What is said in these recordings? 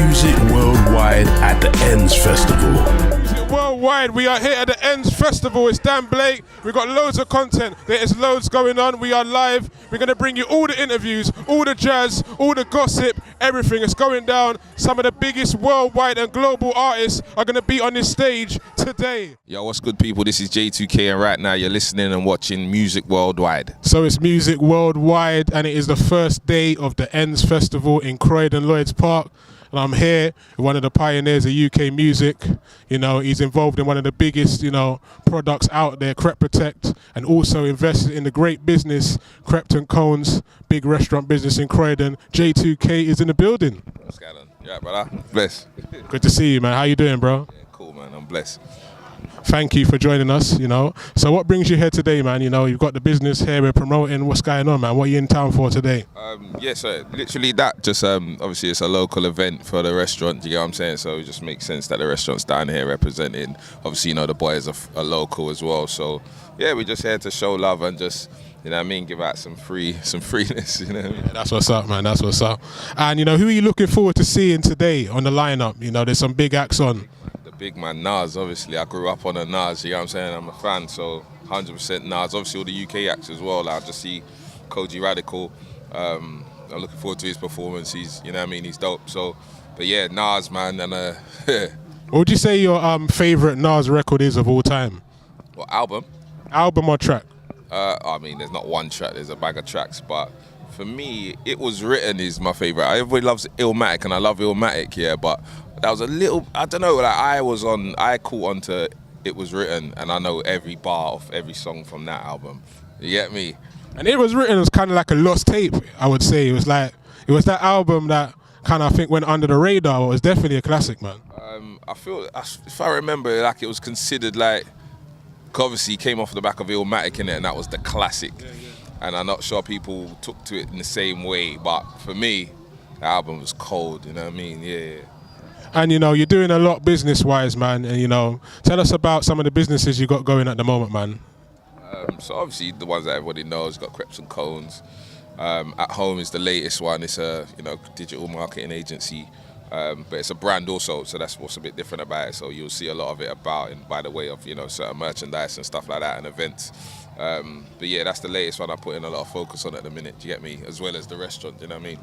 Music Worldwide at the Ends Festival. Worldwide, we are here at the Ends Festival. It's Dan Blake. We've got loads of content. There is loads going on. We are live. We're going to bring you all the interviews, all the jazz, all the gossip, everything. It's going down. Some of the biggest worldwide and global artists are going to be on this stage today. Yo, what's good, people? This is J2K, and right now you're listening and watching Music Worldwide. So it's Music Worldwide, and it is the first day of the Ends Festival in Croydon, Lloyd's Park. And I'm here with one of the pioneers of UK music. You know, he's involved in one of the biggest, products out there, Crep Protect, and also invested in the great business, Crepton Cones, big restaurant business in Croydon. J2K is in the building. What's going on? Yeah, brother. Bless. Good to see you, man. How you doing, bro? Yeah, cool, man. I'm blessed. Thank you for joining us, So what brings you here today, man? You've got the business here, we're promoting. What's going on, man? What are you in town for today? So literally that, just obviously it's a local event for the restaurant, you get what I'm saying? So it just makes sense that the restaurant's down here representing, obviously, the boys are local as well. So yeah, we're just here to show love and just, give out some freeness, Yeah, that's what's up, man, that's what's up. And who are you looking forward to seeing today on the lineup? There's some big acts on. Big man, Nas, obviously. I grew up on a Nas, you know what I'm saying? I'm a fan, so 100% Nas. Obviously, all the UK acts as well. I just see Koji Radical. I'm looking forward to his performance. He's, he's dope. So, but yeah, Nas, man. And what would you say your favourite Nas record is of all time? What, album? Album or track? There's not one track. There's a bag of tracks, but for me, It Was Written is my favourite. Everybody loves Illmatic, and I love Illmatic, yeah, but that was a little, I don't know, I caught onto It Was Written, and I know every bar of every song from that album. You get me? And It Was Written was kind of like a lost tape, I would say. It was that album that kind of, I think, went under the radar. It was definitely a classic, man. I feel, if I remember, like it was considered like, obviously came off the back of Illmatic in it, and that was the classic. Yeah. And I'm not sure people took to it in the same way, but for me, the album was cold, you know what I mean? Yeah. And you're doing a lot business-wise, man, and tell us about some of the businesses you got going at the moment, man. So obviously the ones that everybody knows, got Crepton Cones. At Home is the latest one. It's a digital marketing agency, but it's a brand also, so that's what's a bit different about it. So you'll see a lot of it about and by the way of certain merchandise and stuff like that and events. But yeah, that's the latest one I'm putting a lot of focus on at the minute, do you get me? As well as the restaurant, you know what I mean?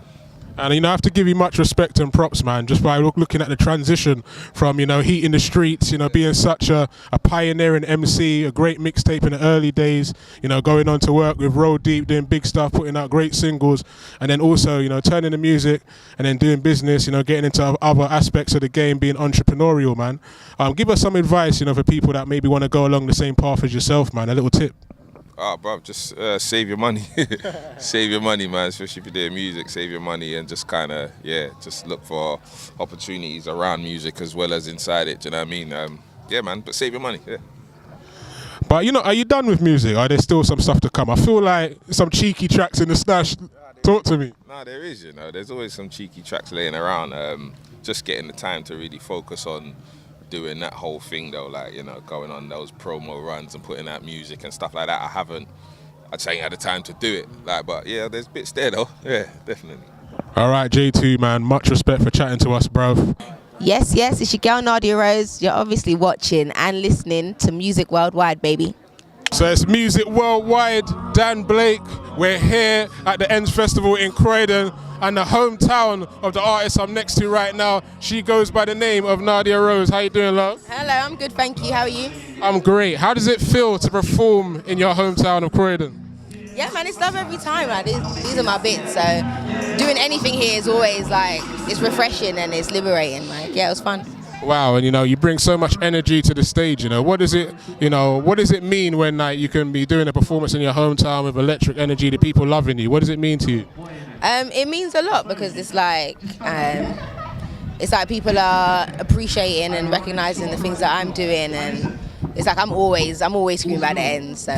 And I have to give you much respect and props, man, just by looking at the transition from, heating the streets, being such a pioneering MC, a great mixtape in the early days, going on to work with Roll Deep, doing big stuff, putting out great singles, and then also, turning the music and then doing business, getting into other aspects of the game, being entrepreneurial, man. Give us some advice, for people that maybe want to go along the same path as yourself, man, a little tip. Bro, just save your money. Save your money, man, especially if you're doing music. Save your money and just kind of, just look for opportunities around music as well as inside it, do you know what I mean? Yeah, man, but save your money, yeah. But, are you done with music? Or there's still some stuff to come? I feel like some cheeky tracks in the stash. Talk to me. No, there is, There's always some cheeky tracks laying around. Just getting the time to really focus on doing that whole thing though, like, going on those promo runs and putting out music and stuff like that. I just ain't had the time to do it. But yeah, there's bits there though. Yeah, definitely. All right, J2, man, much respect for chatting to us, bruv. Yes, it's your girl Nadia Rose. You're obviously watching and listening to Music Worldwide, baby. So it's Music Worldwide, Dan Blake. We're here at the Ends Festival in Croydon, and the hometown of the artist I'm next to right now. She goes by the name of Nadia Rose. How you doing, love? Hello, I'm good, thank you. How are you? I'm great. How does it feel to perform in your hometown of Croydon? Yeah, man, it's love every time, man. These are my bits, so doing anything here is always it's refreshing and it's liberating. Yeah, it was fun. Wow, and you bring so much energy to the stage. What does it mean when you can be doing a performance in your hometown with electric energy, the people loving you? What does it mean to you? It means a lot because it's like people are appreciating and recognizing the things that I'm doing, and it's like I'm always screaming about the Ends. So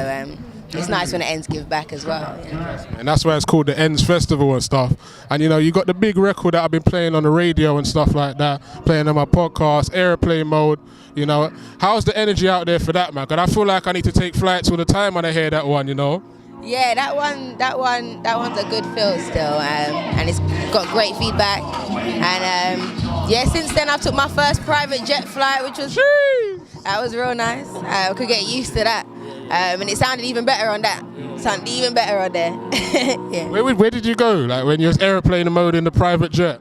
it's nice when the Ends give back as well. Yeah. And that's why it's called the Ends Festival and stuff. And you got the big record that I've been playing on the radio and stuff like that, playing on my podcast, airplane mode. How's the energy out there for that, man? Because I feel like I need to take flights all the time when I hear that one. Yeah, that one's a good feel still, and it's got great feedback, and Yeah, since then I took my first private jet flight, which was that was real nice. I could get used to that, and it sounded even better on that. Sounded even better on there. Yeah. Where did you go? Like when you was airplane mode in the private jet?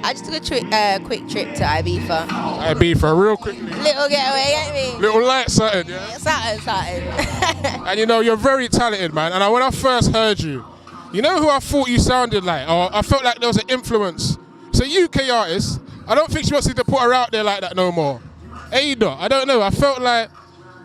I just took a quick trip to Ibiza. Ibiza, real quick. Little getaway, get me? Little light something, yeah? Something. And you know, you're very talented, man. And when I first heard you, you know who I thought you sounded like? Or I felt like there was an influence. It's a UK artist. I don't think she wants to put her out there like that no more. Ada, I don't know. I felt like,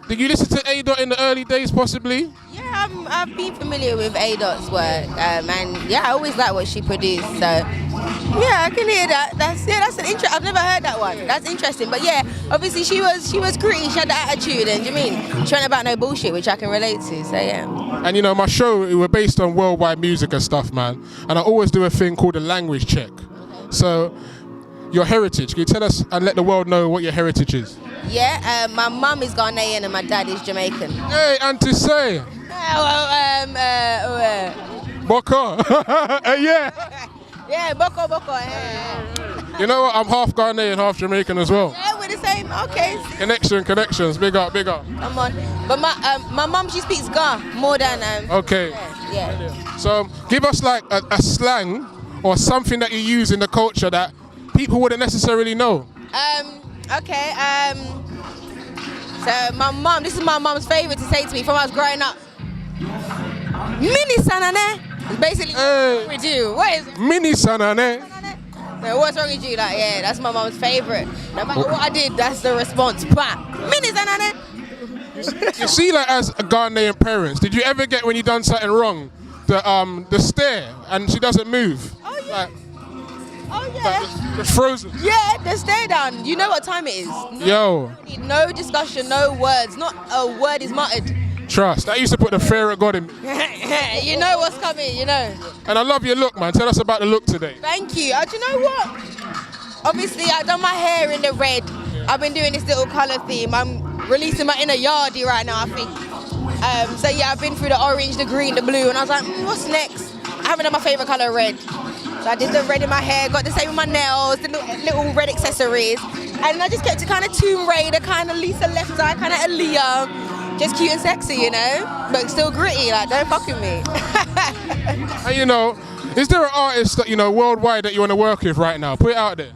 did you listen to Ada in the early days possibly? Yeah, I've been familiar with A.Dot's work, and yeah, I always like what she produced. So yeah, I can hear that. That's an interest. I've never heard that one. That's interesting. But yeah, obviously she was gritty. She had the attitude, and do you mean she ain't about no bullshit, which I can relate to. So yeah. And you know, my show, we're based on worldwide music and stuff, man. And I always do a thing called a language check. So your heritage, can you tell us and let the world know what your heritage is? Yeah, my mum is Ghanaian and my dad is Jamaican. Hey, Auntie Say. Boko. Yeah. Yeah, Boko. Yeah. You know what? I'm half Ghanaian, half Jamaican as well. Yeah, we're the same. Okay. Connections. Big up. Come on. But my mum, she speaks Ga more than Okay. Yeah. So give us like a slang or something that you use in the culture that people wouldn't necessarily know. Okay. So my mum, this is my mum's favorite to say to me from when I was growing up. Mini sanane. It's basically what's wrong with you. What is it? Mini sanane. So what's wrong with you? Like, yeah, that's my mum's favorite. No matter what I did, that's the response. Bah. Mini sanane. You see, like as a Ghanaian parents, did you ever get when you done something wrong, the stare and she doesn't move? Oh yeah. Like, oh yeah. the frozen. Yeah, the stare down. You know what time it is. No discussion, no words. Not a word is muttered. Trust. That used to put the fear of God in me. You know what's coming, you know. And I love your look, man. Tell us about the look today. Thank you. Do you know what? Obviously, I've done my hair in the red. I've been doing this little colour theme. I'm releasing my inner yardie right now, I think. So yeah, I've been through the orange, the green, the blue, and I was like, what's next? I haven't done my favourite colour, red. So I did the red in my hair, got the same with my nails, the little red accessories. And I just kept it kind of Tomb Raider, kind of Lisa Left Eye, kind of Aaliyah. Just cute and sexy, you know? But still gritty, like, don't fuck with me. And you know, is there an artist that, you know, worldwide that you want to work with right now? Put it out there.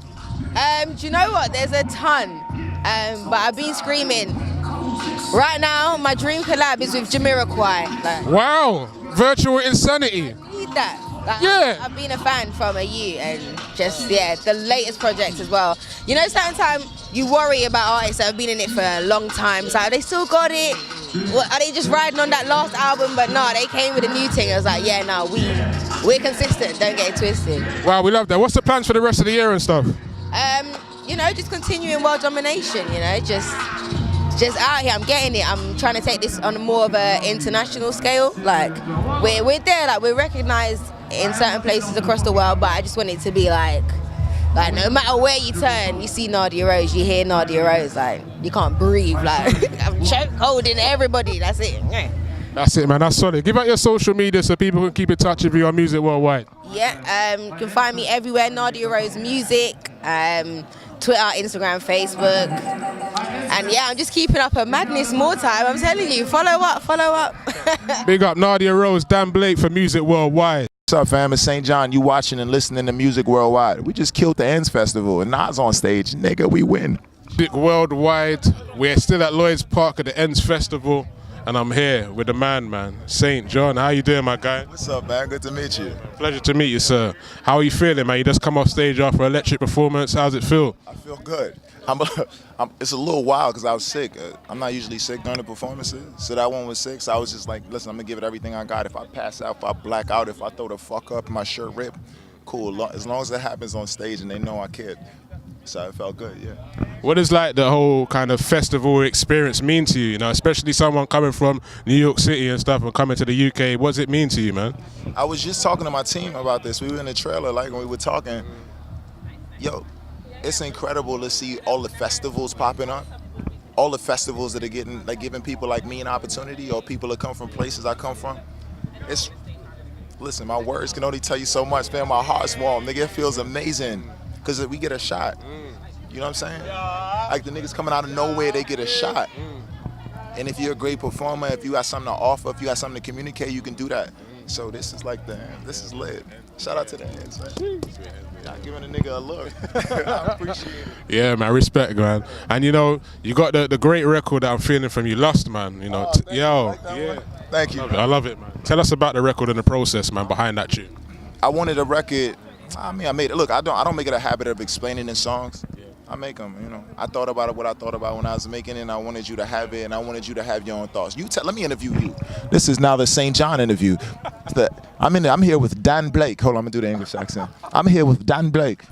Do you know what? There's a ton. But I've been screaming. Right now, my dream collab is with Jamiroquai. Like, wow, virtual insanity. Need that. Like, Yeah. I've been a fan from a you and just, yeah, the latest projects as well. You know, sometimes you worry about artists that have been in it for a long time. So they still got it. Are they just riding on that last album? But no, they came with a new thing. I was like, yeah, no, we're consistent. Don't get it twisted. Wow, we love that. What's the plans for the rest of the year and stuff? You know, just continuing world domination, you know, just out here. I'm getting it. I'm trying to take this on more of an international scale. Like, we're there, like, we're recognized in certain places across the world, but I just want it to be like no matter where you turn, you see Nadia Rose, you hear Nadia Rose, like, you can't breathe, like, I'm choke holding everybody, that's it. That's it, man, that's solid. Give out your social media so people can keep in touch with you on Music Worldwide. Yeah, you can find me everywhere, Nadia Rose Music, Twitter, Instagram, Facebook. And yeah, I'm just keeping up a madness more time. I'm telling you, follow up. Big up Nadia Rose, Dan Blake for Music Worldwide. What's up, fam? It's St. John. You watching and listening to Music Worldwide. We just killed the Ends Festival and Nas on stage. Nigga, we win. Music Worldwide. We're still at Lloyd's Park at the Ends Festival. And I'm here with the man, St. John. How you doing, my guy? What's up, man? Good to meet you. Pleasure to meet you, sir. How are you feeling, man? You just come off stage after an electric performance. How's it feel? I feel good. It's a little wild because I was sick. I'm not usually sick during the performances. So that one was sick. So I was just like, listen, I'm going to give it everything I got. If I pass out, if I black out, if I throw the fuck up, my shirt rip, cool. As long as it happens on stage and they know I cared. So it felt good, yeah. What does like the whole kind of festival experience mean to you? You know, especially someone coming from New York City and stuff and coming to the UK. What does it mean to you, man? I was just talking to my team about this. We were in the trailer, like when we were talking. Yo, it's incredible to see all the festivals popping up. All the festivals that are giving people like me an opportunity, or people that come from places I come from. Listen, my words can only tell you so much, man. My heart's warm, nigga. It feels amazing. because we get a shot. You know what I'm saying? Like the niggas coming out of nowhere, they get a shot. And if you're a great performer, if you got something to offer, if you got something to communicate, you can do that. So this is like this is lit. Shout out to the Ends, man. Not giving a nigga a look. I appreciate it. Yeah, man, respect, man. And you know, you got the great record that I'm feeling from you, Lust, man. You know, Thank you. I love it, man. Tell us about the record and the process, man, behind that tune. I wanted a record. I mean, I made it. Look, I don't make it a habit of explaining in songs. I make them, you know. I thought about what I thought about when I was making it, and I wanted you to have it, and I wanted you to have your own thoughts. Let me interview you. This is now the St. John interview. I'm here with Dan Blake. Hold on, I'm gonna do the English accent. I'm here with Dan Blake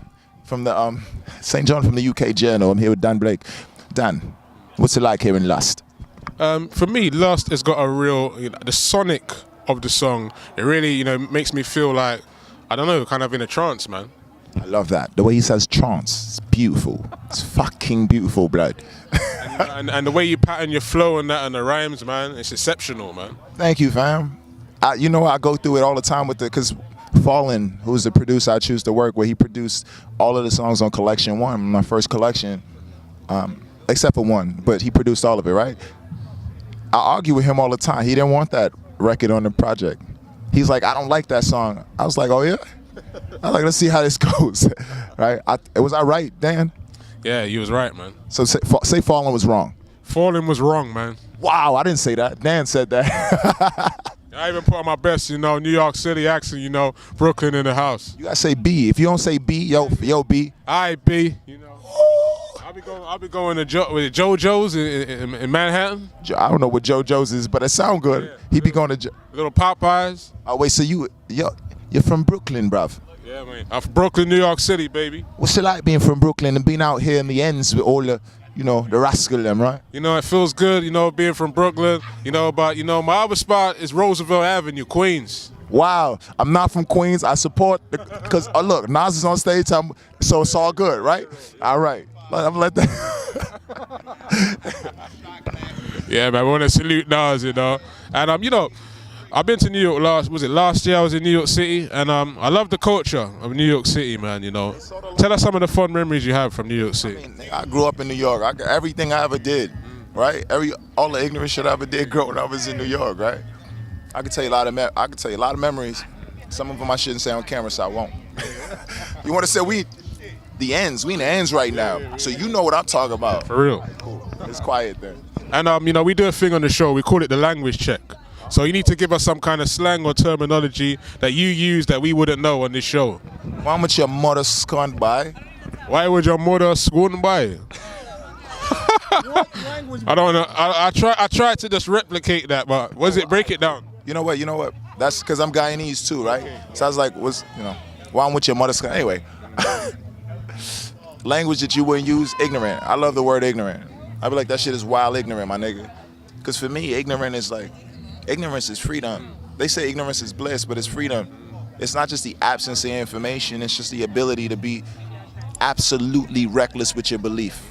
from the St. John from the UK Journal. I'm here with Dan Blake. Dan, what's it like hearing Lust? For me, Lust has got a real, the sonic of the song, it really, makes me feel like, I don't know, kind of in a trance, man. I love that. The way he says trance, it's beautiful. It's fucking beautiful, blood. and the way you pattern your flow and that and the rhymes, man, it's exceptional, man. Thank you, fam. I go through it all the time because Fallen, who's the producer I choose to work with, he produced all of the songs on Collection 1, my first collection, except for one, but he produced all of it, right? I argue with him all the time. He didn't want that record on the project. He's like, I don't like that song. I was like, oh yeah? I'm like, let's see how this goes, right? Was I right, Dan? Yeah, you was right, man. So say Fallen was wrong. Fallen was wrong, man. Wow, I didn't say that. Dan said that. I even put on my best, New York City accent, Brooklyn in the house. You gotta say B. If you don't say B, yo B. I B. I'll be going to JoJo's in Manhattan. I don't know what JoJo's is, but it sound good. Yeah. He be going to Little Popeyes. Oh wait, so you're from Brooklyn, bruv? Yeah, man. I'm from Brooklyn, New York City, baby. What's it like being from Brooklyn and being out here in the Ends with all the, the rascal them, right? It feels good, being from Brooklyn, but my other spot is Roosevelt Avenue, Queens. Wow, I'm not from Queens. I support because look, Nas is on stage, so it's all good, right? All right, I'm let that. Yeah, man, we want to salute Nas, and I've been to New York last year I was in New York City, and I love the culture of New York City, man, Tell us some of the fun memories you have from New York City. I grew up in New York. Everything I ever did, right? All the ignorant shit I ever did growing up was in New York, right? I can tell you a lot of memories. Some of them I shouldn't say on camera, so I won't. You want to say we in the Ends right now, so you know what I'm talking about. For real. Cool. It's quiet then. And we do a thing on the show, we call it the language check. So you need to give us some kind of slang or terminology that you use that we wouldn't know on this show. Why would your mother scorn by? Why would your mother scorn by? I don't know. I tried to just replicate that, but break it down? You know what? That's because I'm Guyanese too, right? Okay. So I was like, why would your mother scorn? Anyway, language that you wouldn't use, ignorant. I love the word ignorant. I be like, that shit is wild ignorant, my nigga. Because for me, ignorance is freedom. They say ignorance is bliss, but it's freedom. It's not just the absence of information, it's just the ability to be absolutely reckless with your belief.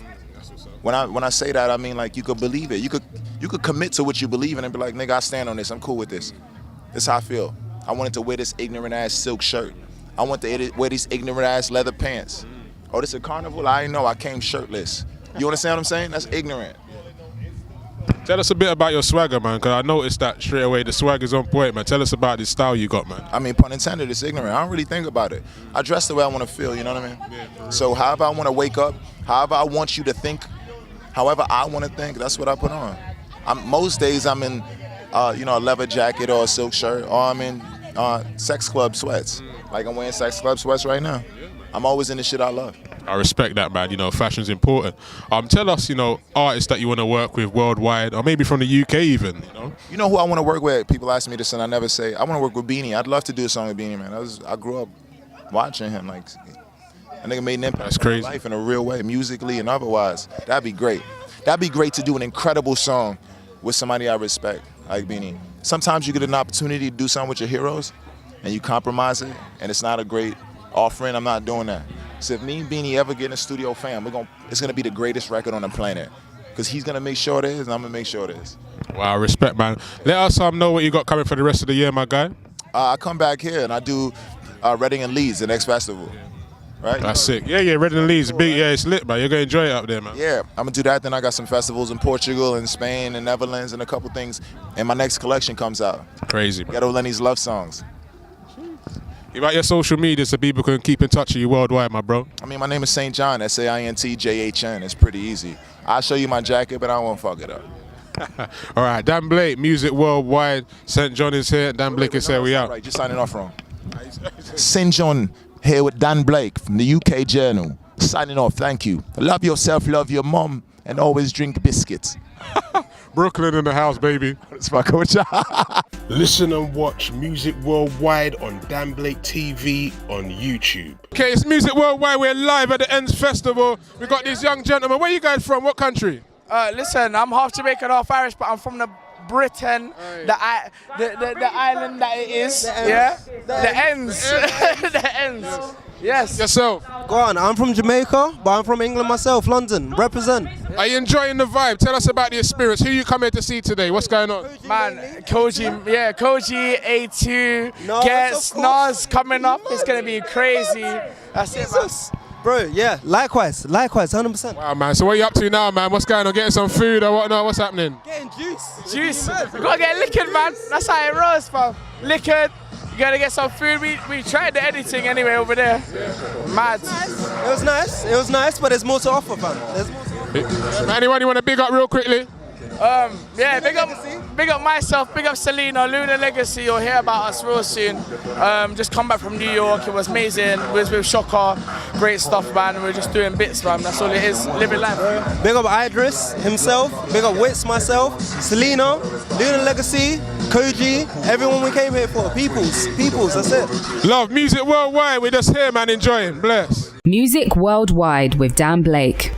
When I say that, I mean like you could believe it. You could commit to what you believe in and be like, nigga, I stand on this, I'm cool with this. This is how I feel. I wanted to wear this ignorant ass silk shirt. I want to wear these ignorant ass leather pants. Oh, this is a carnival? I didn't know, I came shirtless. You understand what I'm saying? That's ignorant. Tell us a bit about your swagger, man, because I noticed that straight away. The swagger's on point, man. Tell us about this style you got, man. I mean, pun intended, it's ignorant. I don't really think about it. I dress the way I want to feel, you know what I mean? Yeah, so however I want to wake up, however I want you to think, however I want to think, that's what I put on. Most days I'm in, a leather jacket or a silk shirt, or I'm in sex club sweats. Like I'm wearing sex club sweats right now. I'm always in the shit I love. I respect that, man. Fashion's important. Tell us, artists that you want to work with worldwide, or maybe from the UK even, You know who I want to work with? People ask me this and I never say. I want to work with Beanie. I'd love to do a song with Beanie, man. I grew up watching him. Like, a nigga made an impact on my life in a real way, musically and otherwise. That'd be great. That'd be great to do an incredible song with somebody I respect, like Beanie. Sometimes you get an opportunity to do something with your heroes, and you compromise it, and it's not a great offering. I'm not doing that. So if me and Beanie ever get in a studio, fam, it's gonna be the greatest record on the planet. Because he's gonna make sure it is, and I'm gonna make sure it is. Wow, respect, man. Let us know what you got coming for the rest of the year, my guy. I come back here and I do Reading and Leeds, the next festival. right? That's sick. Yeah, Reading and Leeds, big. Yeah, it's lit, man. You're gonna enjoy it up there, man. Yeah, I'm gonna do that. Then I got some festivals in Portugal and Spain and Netherlands and a couple things. And my next collection comes out. Crazy, man. Ghetto Lenny's love songs. Give out your social media so people can keep in touch with you worldwide, my bro. I mean, my name is St. John, SAINTJHN. It's pretty easy. I'll show you my jacket, but I won't fuck it up. All right, Dan Blake, Music Worldwide. St. John is here. Dan Blake is here. We out. Right, just signing off wrong. St. John here with Dan Blake from the UK Journal. Signing off. Thank you. Love yourself, love your mom, and always drink biscuits. Brooklyn in the house, baby. That's my culture. Listen and watch Music Worldwide on Dan Blake TV on YouTube. Okay, it's Music Worldwide. We're live at the Ends Festival. We got these young gentlemen. Where you guys from? What country? Listen, I'm half Jamaican, half Irish, but I'm from the Britain, the island that it is. The ends. The ends. Yes. Yourself? Go on, I'm from Jamaica, but I'm from England myself, London. Represent. Are you enjoying the vibe? Tell us about the experience. Who you come here to see today? What's going on? Man, Koji, A2, Nas, Gets, of course. Nas coming up. It's going to be crazy. That's it, man. Bro, yeah, likewise, 100%. Wow, man. So what are you up to now, man? What's going on? Getting some food or whatnot? What's happening? Getting juice. Juice. We got to get liquored, man. That's how it rolls, fam. Liquored. You got to get some food. We tried the editing anyway over there. Mad. It was nice, but there's more to offer, fam. There's more to offer. Anyone you want to big up real quickly? Yeah, big up myself, big up Selena, Lunar Legacy. You'll hear about us real soon. Just come back from New York. It was amazing. We was with Shocker. Great stuff, man. We're just doing bits, man. That's all it is. Living life. Big up Idris himself, big up Wits myself, Selena, Lunar Legacy, Koji, everyone we came here for. Peoples, that's it. Love Music Worldwide. We're just here, man, enjoying. Bless. Music Worldwide with Dan Blake.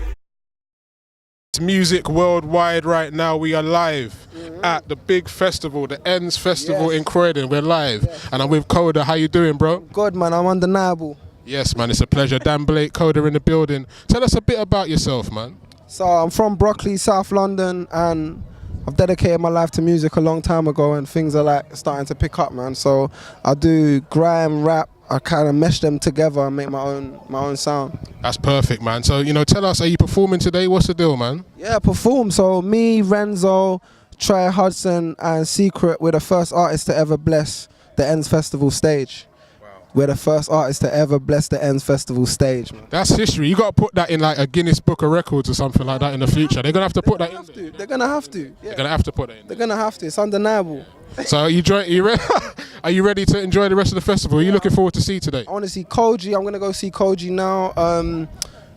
It's Music Worldwide right now. We are live at the big festival, the Ends Festival in Croydon. We're live. And I'm with Coda. How you doing, bro? Good, man. I'm undeniable. Yes, man. It's a pleasure. Dan Blake, Coda in the building. Tell us a bit about yourself, man. So I'm from Brockley, South London, and I've dedicated my life to music a long time ago, and things are like starting to pick up, man. So I do grime, rap. I kind of mesh them together and make my own sound. That's perfect, man. So, tell us, are you performing today? What's the deal, man? Yeah, perform. So me, Renzo, Trey Hudson, and Secret, we're the first artists to ever bless the Ends Festival stage. Wow. We're the first artists to ever bless the Ends Festival stage, man. That's history. You got to put that in like a Guinness Book of Records or something like that in the future. They're going to have to put that in. They're going to have to. Yeah. They're going to have to put that in. They're going to have to. It's undeniable. So are you ready to enjoy the rest of the festival? Are you looking forward to see today? I want to see Koji. I'm going to go see Koji now.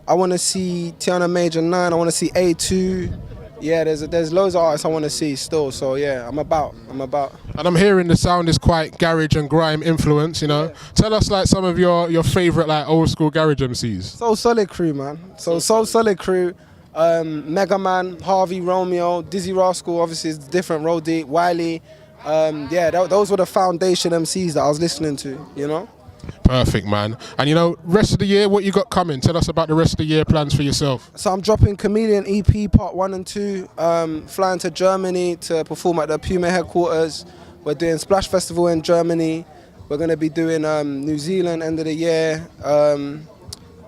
I want to see Tiana Major 9. I want to see A2. Yeah, there's loads of artists I want to see still. So yeah, I'm about. And I'm hearing the sound is quite garage and grime influence, Yeah. Tell us like some of your favorite like old school garage MCs. Soul Solid Crew, man. Soul Solid Crew. Mega Man, Harvey, Romeo, Dizzy Rascal, obviously is different, Roll Deep, Wiley. Those were the foundation MCs that I was listening to, Perfect, man. And rest of the year, what you got coming? Tell us about the rest of the year plans for yourself. So I'm dropping Chameleon EP Part 1 and 2, flying to Germany to perform at the Puma headquarters. We're doing Splash Festival in Germany. We're going to be doing New Zealand end of the year.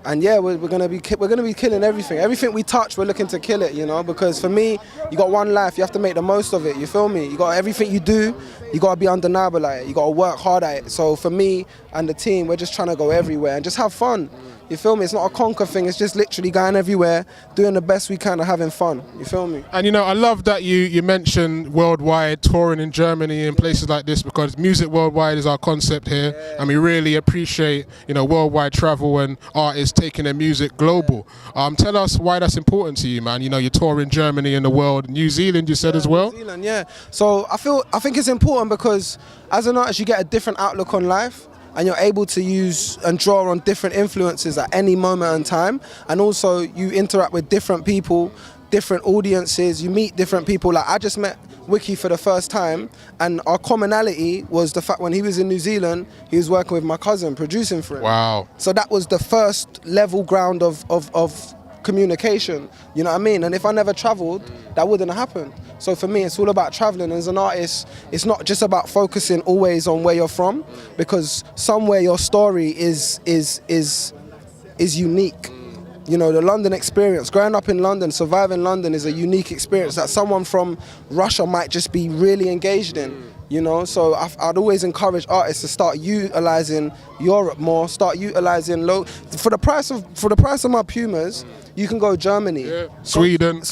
And yeah, we're gonna be killing everything. Everything we touch, we're looking to kill it, Because for me, you got one life, you have to make the most of it. You feel me? You got everything you do, you gotta be undeniable at it. You gotta work hard at it. So for me and the team, we're just trying to go everywhere and just have fun. You feel me? It's not a conquer thing. It's just literally going everywhere, doing the best we can and having fun. You feel me? And I love that you mentioned worldwide, touring in Germany and places like this, because Music Worldwide is our concept here, and we really appreciate worldwide travel and artists taking their music global. Tell us why that's important to you, man. You're touring Germany and the world, New Zealand. You said as well. New Zealand, yeah. So I think it's important because as an artist, you get a different outlook on life. And you're able to use and draw on different influences at any moment in time. And also you interact with different people, different audiences, you meet different people. Like I just met Wiki for the first time, and our commonality was the fact when he was in New Zealand, he was working with my cousin, producing for him. Wow. So that was the first level ground of communication, you know what I mean? And if I never traveled, that wouldn't have happened. So for me, it's all about traveling. As an artist, it's not just about focusing always on where you're from, because somewhere your story is is unique. You know, the London experience, growing up in London, surviving London is a unique experience that someone from Russia might just be really engaged in. You know, so I'd always encourage artists to start utilizing Europe more, start utilizing for the price of my Pumas. You can go Germany, Sweden,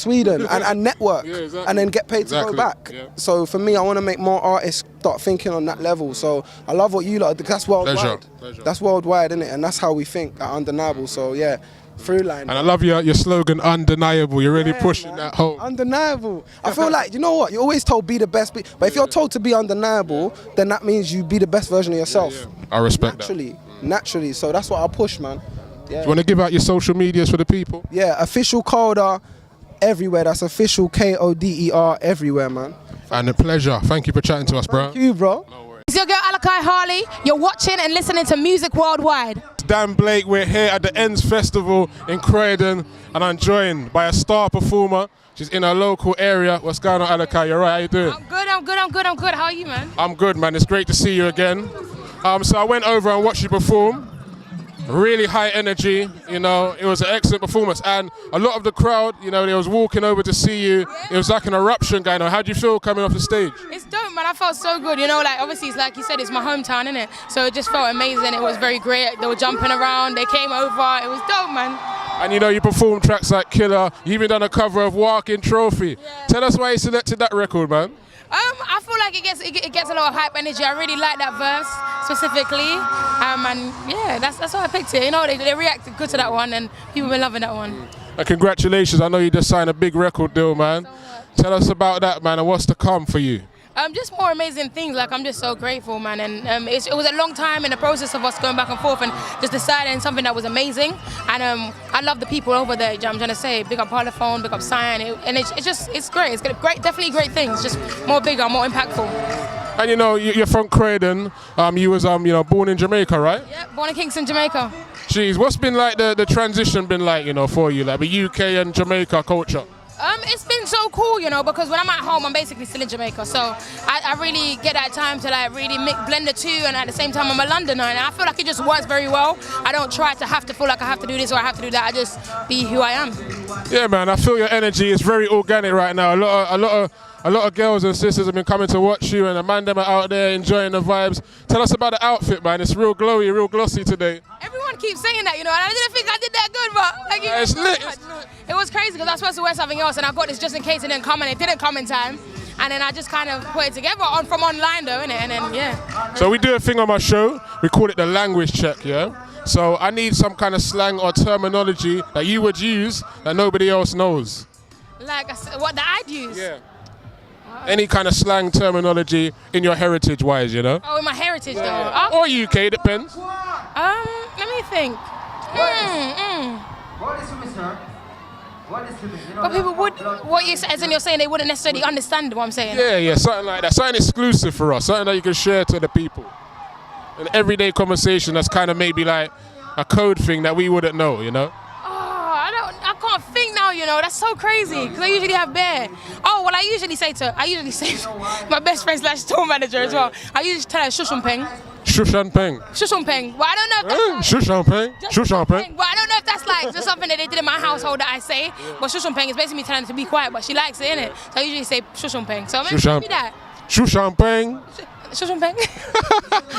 and network, and then get paid to go back. So for me, I want to make more artists start thinking on that level. So I love what you lot. That's worldwide. Pleasure. That's worldwide, isn't it? And that's how we think at Undeniable. So yeah. Through line. And I love your slogan, undeniable. You're really pushing that home. Undeniable. I feel like, you know what? You're always told be the best, but if you're told to be undeniable, then that means you be the best version of yourself. I respect Naturally. So that's what I push, man. Do you want to give out your social medias for the people? Yeah, official Coder everywhere. That's official Koder everywhere, man. And a pleasure. Thank you for chatting to us, bro. Thank you, bro. It's your girl Alakai Harley. You're watching and listening to Music Worldwide. Dan Blake, we're here at the Ends Festival in Croydon, and I'm joined by a star performer. She's in our local area. What's going on, Alakai? You alright? How you doing? I'm good. How are you, man? I'm good, man. It's great to see you again. So I went over and watched you perform. Really high energy, you know, it was an excellent performance, and a lot of the crowd, you know, they was walking over to see you. It was like an eruption going on. How do you feel coming off the stage? It's dope, man. I felt so good, you know, like obviously it's like you said, it's my hometown, innit? So it just felt amazing. It was very great. They were jumping around, they came over, it was dope, man. And you know, you performed tracks like Killer, you even done a cover of Walking Trophy. Yeah. Tell us why you selected that record, man. I feel like it gets a lot of hype energy. I really like that verse specifically, and yeah, that's why I picked it. You know, they reacted good to that one, and people been loving that one. Congratulations! I know you just signed a big record deal, man. Tell us about that, man, and what's to come for you. Just more amazing things. Like, I'm just so grateful, man. And it was a long time in the process of us going back and forth and just deciding something that was amazing. And I love the people over there. You know what I'm trying to say, big up Parlophone, big up Cyan, and it's great. It's great, definitely great things. Just more bigger, more impactful. And you know, you're from Croydon. You was you know, born in Jamaica, right? Yeah, born in Kingston, Jamaica. Jeez, what's been like the transition been like, you know, for you, like the UK and Jamaica culture? It's been so cool, you know, because when I'm at home, I'm basically still in Jamaica. So I really get that time to like really blend the two, and at the same time, I'm a Londoner, and I feel like it just works very well. I don't try to have to feel like I have to do this or I have to do that. I just be who I am. Yeah, man, I feel your energy is very organic right now. A lot of girls and sisters have been coming to watch you, and the man them are out there enjoying the vibes. Tell us about the outfit, man. It's real glowy, real glossy today. Everyone keeps saying that, you know, and I didn't think I did that good, but like, it's lit. It was crazy because I was supposed to wear something else, and I got this just in case it didn't come, and it didn't come in time. And then I just kind of put it together from online, though, innit? And then, yeah. So we do a thing on my show. We call it the language check, yeah? So I need some kind of slang or terminology that you would use that nobody else knows. Like what that I'd use? Yeah. Any kind of slang terminology in your heritage-wise, you know? Oh, in my heritage, though. Or UK, depends. Let me think. What is Mr.? But people would, as in you're saying they wouldn't necessarily understand what I'm saying? Yeah, something like that. Something exclusive for us, something that you can share to the people. An everyday conversation that's kind of maybe like a code thing that we wouldn't know, you know? I can't think now, you know, that's so crazy, because I usually have bear. Oh, well, I usually say my best friend / store manager as well, I usually tell her Shushumpeng. Shushumpeng. Shushumpeng. Well, I don't know if that's Shushumpeng. Well, I don't know if that's like just something that they did in my household that I say, but Shushumpeng is basically telling her to be quiet, but she likes it, innit? So I usually say Shushumpeng. So maybe that. Shushumpeng. Shushumpeng.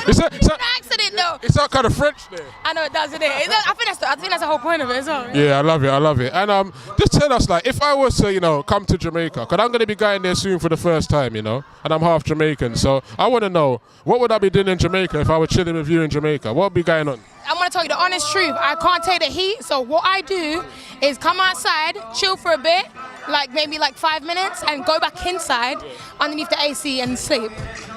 It's an accident though. It's not kind of French there. I know it does, isn't it? I think that's the whole point of it as well. Yeah, I love it. And just tell us, like, if I was to, you know, come to Jamaica, because I'm going to be going there soon for the first time, you know, and I'm half Jamaican, so I want to know, what would I be doing in Jamaica if I were chilling with you in Jamaica? What would be going on? I'm going to tell you the honest truth. I can't take the heat, so what I do is come outside, chill for a bit, like maybe like 5 minutes, and go back inside underneath the AC and sleep.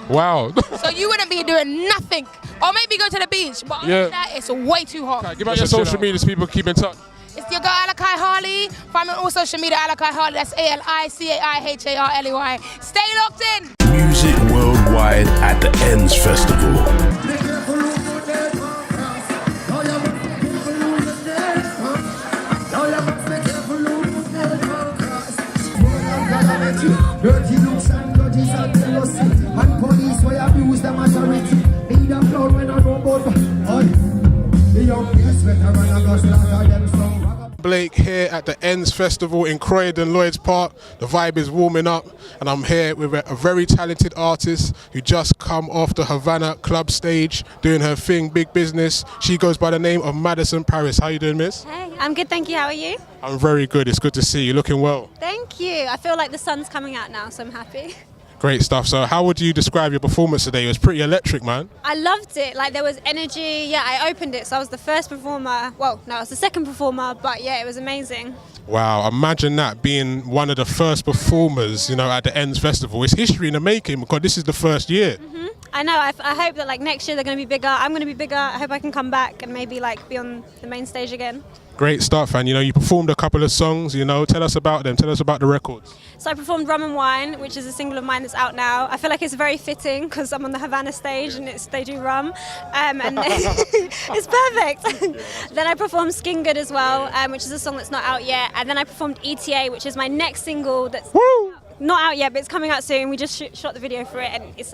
Wow. So you wouldn't be doing nothing. Or maybe go to the beach, but other than that, it's way too hot. Okay, give out your social media so people keep in touch. It's your girl Alakai Harley. Find me on all social media, Alakai Harley. That's ALICAIHARLEY. Stay locked in. Music Worldwide at the Ends Festival. Dirty looks and grudges and jealousy, and police why abuse the majority. Need a cloud when I go about. The young place veteran I go at the Ends Festival in Croydon, Lloyd's Park. The vibe is warming up, and I'm here with a very talented artist who just come off the Havana club stage, doing her thing, big business. She goes by the name of Madison Paris. How you doing, miss? Hey, I'm good, thank you. How are you? I'm very good. It's good to see you. Looking well. Thank you. I feel like the sun's coming out now, so I'm happy. Great stuff. So how would you describe your performance today? It was pretty electric, man. I loved it. Like, there was energy. Yeah, I opened it, so I was the first performer. Well, no, I was the second performer, but yeah, it was amazing. Wow, imagine that, being one of the first performers, you know, at the Ends Festival. It's history in the making, because this is the first year. I know. I hope that like next year they're going to be bigger. I'm going to be bigger. I hope I can come back and maybe like be on the main stage again. Great stuff, and you know, you performed a couple of songs, you know, tell us about them, tell us about the records. So I performed Rum and Wine, which is a single of mine that's out now. I feel like it's very fitting because I'm on the Havana stage and they do rum, and it's perfect. Then I performed Skin Good as well, which is a song that's not out yet, and then I performed ETA, which is my next single that's not out yet, but it's coming out soon. We just shot the video for it, and it's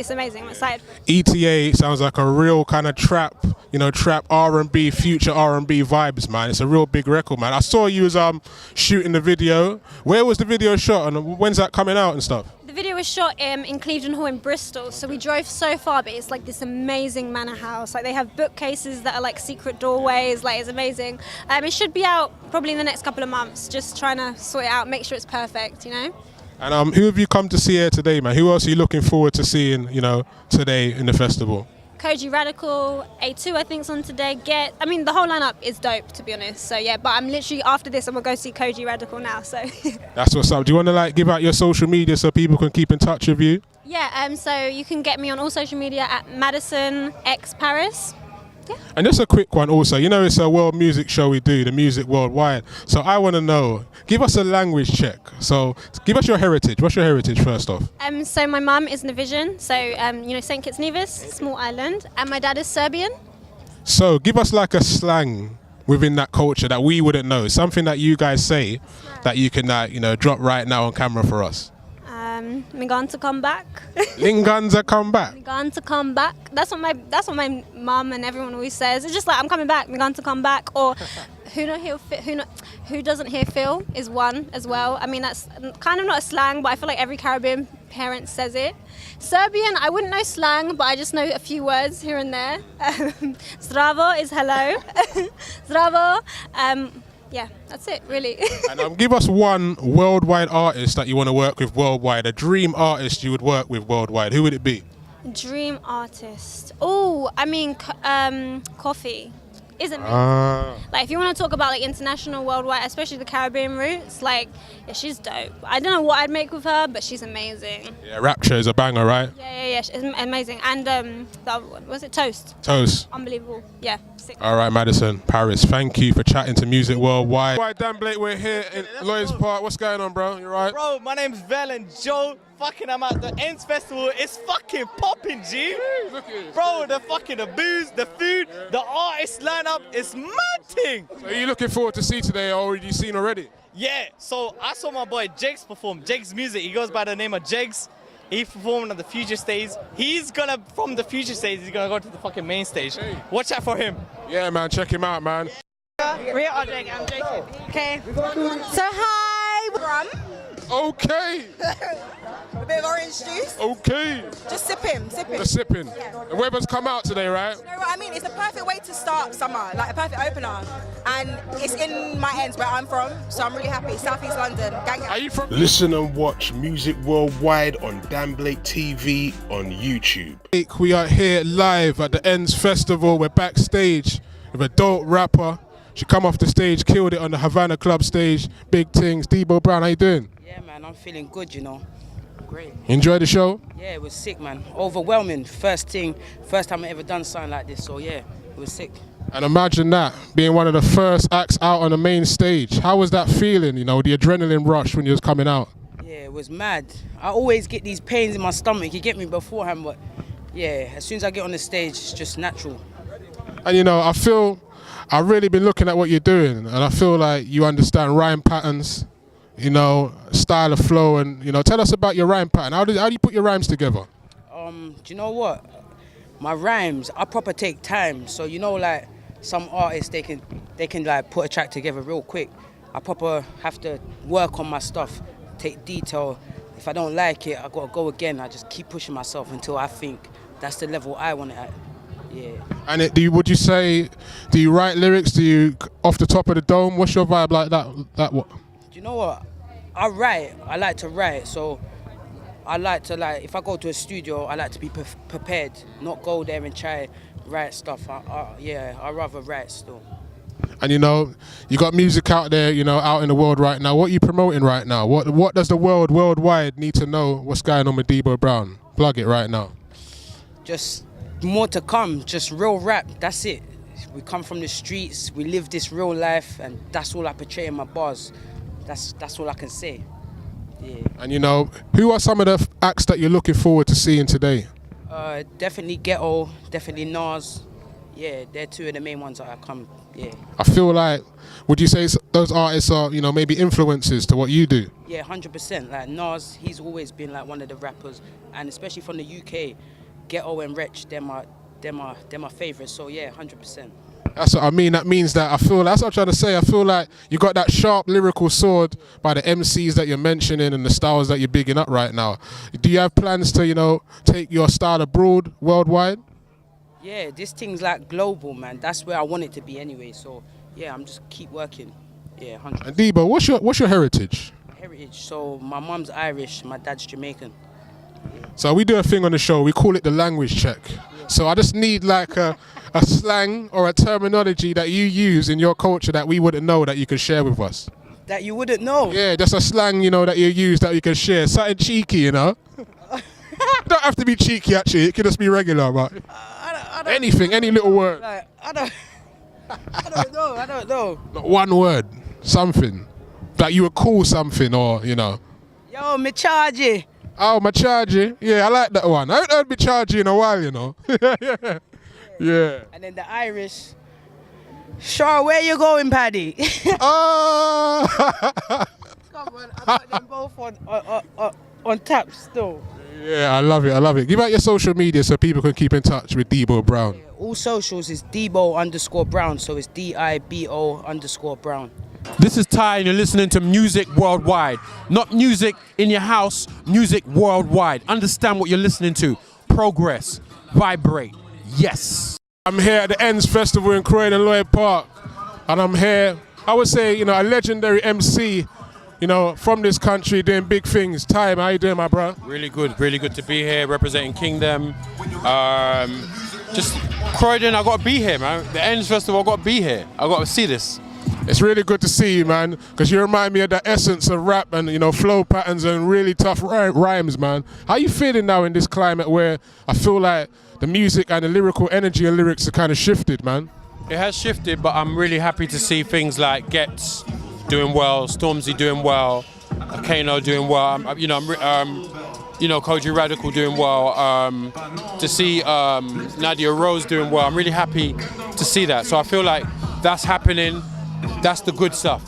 amazing. I'm excited. ETA sounds like a real kind of trap, you know, trap R&B, future R&B vibes, man. It's a real big record, man. I saw you was shooting the video. Where was the video shot, and when's that coming out and stuff? The video was shot in Clevedon Hall in Bristol, so we drove so far, but it's like this amazing manor house. Like, they have bookcases that are like secret doorways. Like, it's amazing. It should be out probably in the next couple of months. Just trying to sort it out, make sure it's perfect, you know. And who have you come to see here today, man? Who else are you looking forward to seeing, you know, today in the festival? Koji Radical, A2 I think's on today. I mean, the whole lineup is dope, to be honest. So yeah, but I'm literally, after this, I'm gonna go see Koji Radical now. So that's what's up. Do you want to like give out your social media so people can keep in touch with you? Yeah. So you can get me on all social media at Madison X Paris. Yeah. And just a quick one also, you know, it's a world music show we do, the Music Worldwide. So I want to know, give us a language check. So give us your heritage. What's your heritage first off? So my mum is Norwegian, so you know, St. Kitts Nevis, small island, and my dad is Serbian. So give us like a slang within that culture that we wouldn't know, something that you guys say that you can you know, drop right now on camera for us. Me going to come back. Linganza come back. Me going to come back. That's what my mum and everyone always says. It's just like, I'm coming back. Me going to come back. Or who doesn't hear Phil is one as well. I mean, that's kind of not a slang, but I feel like every Caribbean parent says it. Serbian, I wouldn't know slang, but I just know a few words here and there. Zdravo is hello. Zdravo. Yeah, that's it, really. And give us one worldwide artist that you want to work with worldwide, a dream artist you would work with worldwide. Who would it be? Dream artist. Oh, I mean, Coffee. Is amazing. Like, if you want to talk about like international, worldwide, especially the Caribbean roots, like, yeah, she's dope. I don't know what I'd make with her, but she's amazing. Yeah, Rapture is a banger, right? Yeah, she's amazing. And the other one, was it Toast? Toast. Unbelievable. Yeah, sick. All right, Madison Paris, thank you for chatting to Music Worldwide. Right, Dan Blake, we're here in Lloyd's Park. What's going on, bro? You right? Bro, my name's Vel and Joe. Fucking, I'm at the Ends Festival. It's fucking popping, G. Bro, the booze, the food, the artist lineup is mad thing. So are you looking forward to see today, or already seen already? Yeah, so I saw my boy Jegs perform. Jegs Music, he goes by the name of Jegs. He performed on the future stage. From the future stage, he's gonna go to the fucking main stage. Hey. Watch out for him. Yeah, man, check him out, man. Real or joking? I'm joking. Okay. So hi. Rum. Okay. A bit of orange juice. Okay. Just sipping. Just sipping. Yeah. The weather's come out today, right? You know what I mean? It's the perfect way to start summer, like a perfect opener. And it's in my ends where I'm from, so I'm really happy. South East London. Gang. Are you from? Listen and watch Music Worldwide on Dan Blake TV on YouTube. We are here live at the Ends Festival. We're backstage with a dope rapper. She come off the stage, killed it on the Havana club stage. Big things. Debo Brown, how you doing? Yeah, man, I'm feeling good, you know. Great. Enjoy the show? Yeah, it was sick, man. Overwhelming. First time I ever done something like this, so yeah, it was sick. And imagine that, being one of the first acts out on the main stage. How was that feeling, you know, the adrenaline rush when you was coming out? Yeah, it was mad. I always get these pains in my stomach. You get me beforehand, but yeah, as soon as I get on the stage, it's just natural. And you know, I've really been looking at what you're doing, and I feel like you understand rhyme patterns, you know, style of flow, and you know, tell us about your rhyme pattern. How do you put your rhymes together? Do you know what? My rhymes, I proper take time. So you know, like some artists, they can like put a track together real quick. I proper have to work on my stuff, take detail. If I don't like it, I gotta go again. I just keep pushing myself until I think that's the level I want it at. Yeah. And would you say, do you write lyrics? Do you off the top of the dome? What's your vibe like that? That what? Do you know what? I write. I like to write. So I like to if I go to a studio, I like to be prepared, not go there and try write stuff. I rather write still. And you know, you got music out there, you know, out in the world right now. What are you promoting right now? What does the world worldwide need to know what's going on with Debo Brown? Plug it right now. Just more to come, just real rap, that's it. We come from the streets, we live this real life, and that's all I portray in my bars. That's all I can say. Yeah. And you know, who are some of the acts that you're looking forward to seeing today? Definitely Ghetto, definitely Nas. Yeah, they're two of the main ones that I come, yeah. I feel like, would you say those artists are, you know, maybe influences to what you do? Yeah, 100%. Like Nas, he's always been like one of the rappers, and especially from the UK, Ghetto and Wretch, they're my favourites. So yeah, 100%. That's what I mean. That means that that's what I'm trying to say. I feel like you got that sharp lyrical sword by the MCs that you're mentioning and the styles that you're bigging up right now. Do you have plans to, you know, take your style abroad, worldwide? Yeah, this thing's like global, man. That's where I want it to be anyway. So yeah, I'm just keep working. Yeah, 100%. And Debo, what's your heritage? Heritage. So my mum's Irish, my dad's Jamaican. So we do a thing on the show, we call it the language check. So I just need like a slang or a terminology that you use in your culture that we wouldn't know that you could share with us. That you wouldn't know? Yeah, just a slang, you know, that you use that you can share. Something cheeky, you know? Don't have to be cheeky actually, it can just be regular, but anything, any little word. Like, I don't know. Not one word, something. That you would call something or, you know. Yo, me charge it. Oh, my chargy. Yeah, I like that one. I haven't heard me chargy in a while, you know. Yeah. And then the Irish. Sure, where you going, Paddy? Oh! Come on, I got them both on tap still. Yeah, I love it. Give out your social media so people can keep in touch with Debo Brown. Yeah, all socials is Debo_Brown, so it's DIBO_Brown. This is Ty and you're listening to Music Worldwide. Not music in your house, music worldwide. Understand what you're listening to. Progress. Vibrate. Yes. I'm here at the Ends Festival in Croydon, Lloyd Park. And I'm here, I would say, you know, a legendary MC, you know, from this country doing big things. Ty, how you doing, my bro? Really good to be here representing Kingdom. Just Croydon, I got to be here, man. The Ends Festival, I got to be here. I got to see this. It's really good to see you, man, because you remind me of the essence of rap and, you know, flow patterns and really tough rhymes, man. How you feeling now in this climate where I feel like the music and the lyrical energy and lyrics are kind of shifted, man? It has shifted, but I'm really happy to see things like Gets doing well, Stormzy doing well, Kano doing well. Koji Radical doing well. To see Nadia Rose doing well, I'm really happy to see that. So I feel like that's happening. That's the good stuff,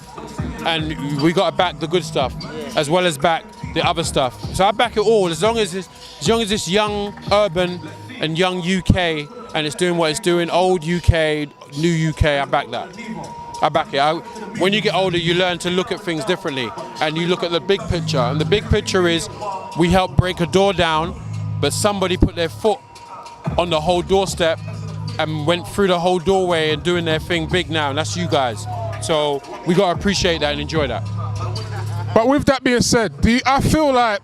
and we got to back the good stuff as well as back the other stuff. So I back it all as long as it's young, urban, and young UK, and it's doing what it's doing. Old UK, new UK. I back that. I back it. When you get older, you learn to look at things differently, and you look at the big picture. And the big picture is, we helped break a door down, but somebody put their foot on the whole doorstep and went through the whole doorway and doing their thing big now, and that's you guys. So we got to appreciate that and enjoy that. But with that being said, I feel like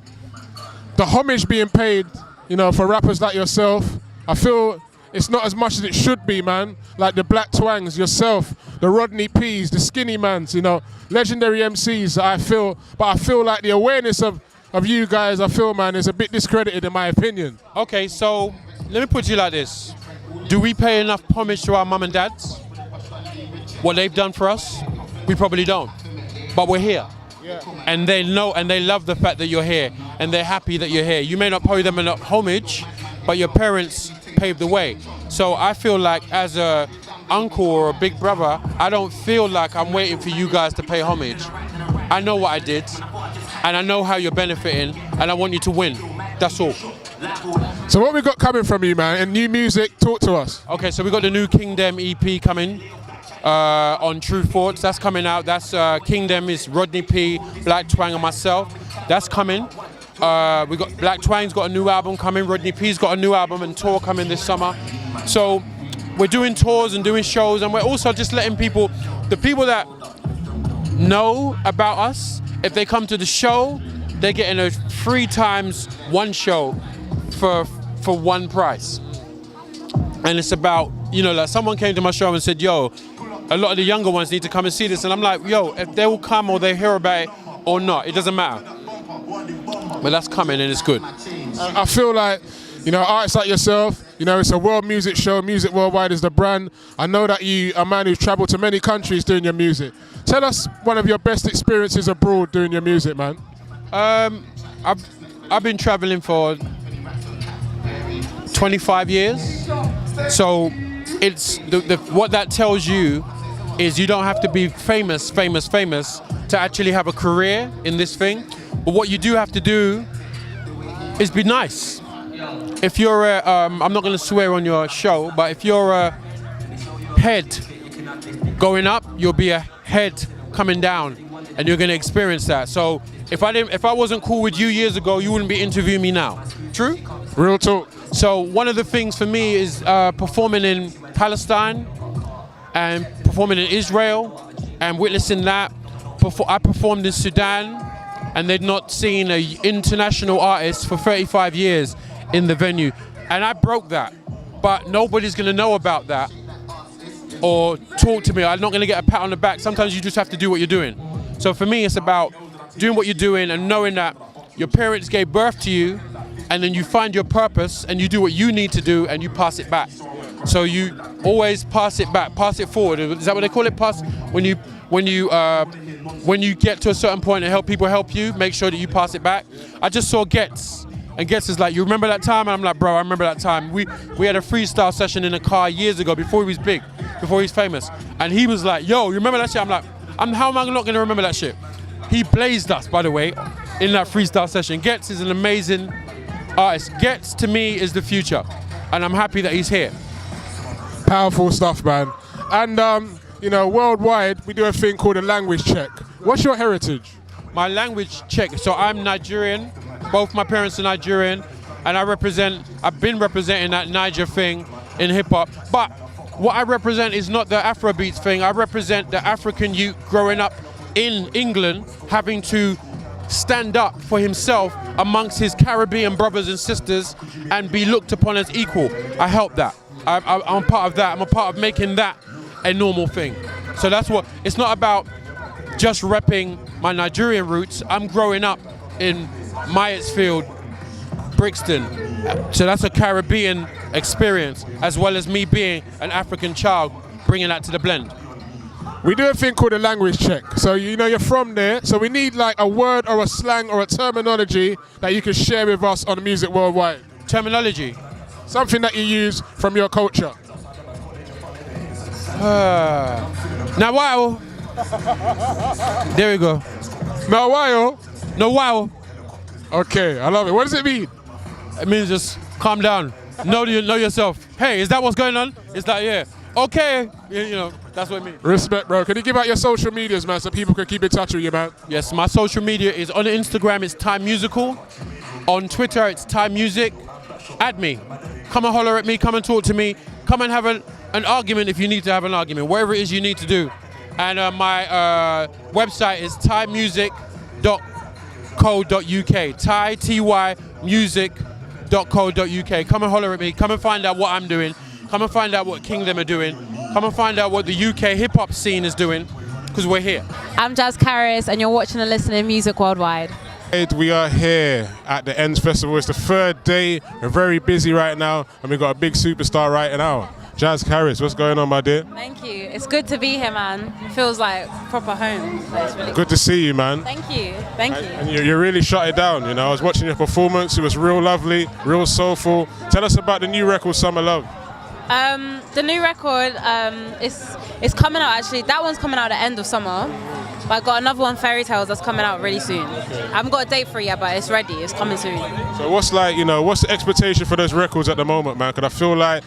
the homage being paid, you know, for rappers like yourself, I feel it's not as much as it should be, man. Like the Black Twangs, yourself, the Rodney P's, the Skinny Mans, you know, legendary MCs, I feel like the awareness of you guys, I feel, man, is a bit discredited in my opinion. Okay, so let me put you like this. Do we pay enough homage to our mum and dads? What they've done for us? We probably don't. But we're here. Yeah. And they know and they love the fact that you're here, and they're happy that you're here. You may not pay them enough homage, but your parents paved the way. So I feel like as a uncle or a big brother, I don't feel like I'm waiting for you guys to pay homage. I know what I did, and I know how you're benefiting, and I want you to win. That's all. So what we got coming from you, man, and new music, talk to us. Okay, so we got the new Kingdom EP coming. on True Thoughts. That's coming out. That's Kingdom is Rodney P, Black Twang, and myself. That's coming. We got Black Twang's got a new album coming. Rodney P's got a new album and tour coming this summer. So we're doing tours and doing shows, and we're also just letting people, the people that know about us, if they come to the show, they're getting a 3 times 1 show for one price. And it's about, you know, like someone came to my show and said, yo, a lot of the younger ones need to come and see this. And I'm like, yo, if they will come or they hear about it or not, it doesn't matter. But that's coming and it's good. I feel like, you know, artists like yourself, you know, it's a world music show. Music Worldwide is the brand. I know that you are a man who's traveled to many countries doing your music. Tell us one of your best experiences abroad doing your music, man. I've been traveling for 25 years. So it's what that tells you is you don't have to be famous to actually have a career in this thing. But what you do have to do is be nice. If you're I'm not going to swear on your show, but if you're a head going up, you'll be a head coming down, and you're going to experience that. So if I wasn't cool with you years ago, you wouldn't be interviewing me now. True? Real talk. So one of the things for me is performing in Palestine and performing in Israel and witnessing that. I performed in Sudan, and they'd not seen an international artist for 35 years in the venue. And I broke that. But nobody's going to know about that or talk to me. I'm not going to get a pat on the back. Sometimes you just have to do what you're doing. So for me, it's about doing what you're doing and knowing that your parents gave birth to you, and then you find your purpose and you do what you need to do and you pass it back. So you always pass it back, pass it forward. Is that what they call it? Pass when you get to a certain point and people help you, make sure that you pass it back. I just saw Getz, and Getz is like, you remember that time? And I'm like, bro, I remember that time. We had a freestyle session in a car years ago before he was big, before he's famous. And he was like, yo, you remember that shit? I'm like, how am I not gonna remember that shit? He blazed us, by the way, in that freestyle session. Getz is an amazing artist. Getz, to me, is the future, and I'm happy that he's here. Powerful stuff, man. And you know, worldwide, we do a thing called a language check. What's your heritage? My language check. So I'm Nigerian. Both my parents are Nigerian, and I've been representing that Niger thing in hip hop. But what I represent is not the Afrobeats thing. I represent the African youth growing up in England, having to stand up for himself amongst his Caribbean brothers and sisters and be looked upon as equal. I help that. I'm part of that. I'm a part of making that a normal thing. So that's what, it's not about just repping my Nigerian roots. I'm growing up in Myersfield, Brixton. So that's a Caribbean experience, as well as me being an African child, bringing that to the blend. We do a thing called a language check. So you know you're from there, so we need like a word or a slang or a terminology that you can share with us on Music Worldwide. Terminology? Something that you use from your culture. Now wow. There we go. Now wow. No wow. Okay, I love it. What does it mean? It means just calm down. Know yourself. Hey, is that what's going on? It's like, yeah. Okay. You know, that's what it means. Respect, bro. Can you give out your social medias, man, so people can keep in touch with you, man? Yes, my social media is on Instagram, it's Time Musical. On Twitter, it's Time Music. Add me. Come and holler at me. Come and talk to me. Come and have an argument if you need to have an argument. Whatever it is you need to do. And my website is thaimusic.co.uk. Thai, T-Y, music.co.uk. Come and holler at me. Come and find out what I'm doing. Come and find out what Kingdom are doing. Come and find out what the UK hip-hop scene is doing, because we're here. I'm Jazz Caris, and you're watching and listening to Music Worldwide. We are here at the Ends Festival. It's the 3rd day. We're very busy right now, and we've got a big superstar right now. Jazz Caris, what's going on, my dear? Thank you. It's good to be here, man. It feels like proper home. So it's really good to see you, man. Thank you. Thank you. And you really shut it down, you know. I was watching your performance. It was real lovely, real soulful. Tell us about the new record, Summer Love. The new record is coming out, actually. That one's coming out at the end of summer. But I got another one, Fairy Tales, that's coming out really soon. I haven't got a date for it yet, but it's ready. It's coming soon. So what's what's the expectation for those records at the moment, man? Because I feel like,